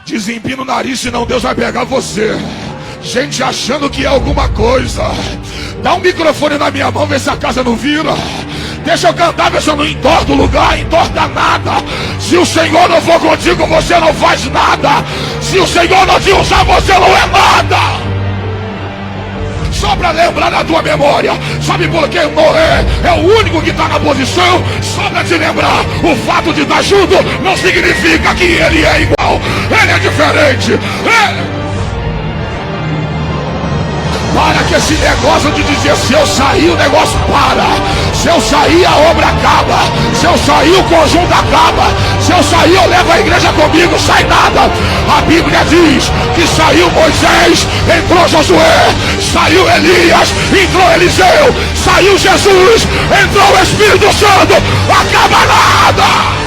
Desempina o nariz, senão Deus vai pegar você. Gente achando que é alguma coisa. Dá um microfone na minha mão, vê se a casa não vira. Deixa eu cantar, vê se eu não entorto o lugar, entorta nada. Se o Senhor não for contigo, você não faz nada. Se o Senhor não te usar, você não é nada. Só para lembrar na tua memória. Sabe por que Noé é o único que está na posição? Só para te lembrar. O fato de estar junto não significa que ele é igual. Ele é diferente. Para que esse negócio de dizer, se eu sair o negócio para, se eu sair a obra acaba, se eu sair o conjunto acaba, se eu sair eu levo a igreja comigo, sai nada. A Bíblia diz que saiu Moisés, entrou Josué, saiu Elias, entrou Eliseu, saiu Jesus, entrou o Espírito Santo, acaba nada.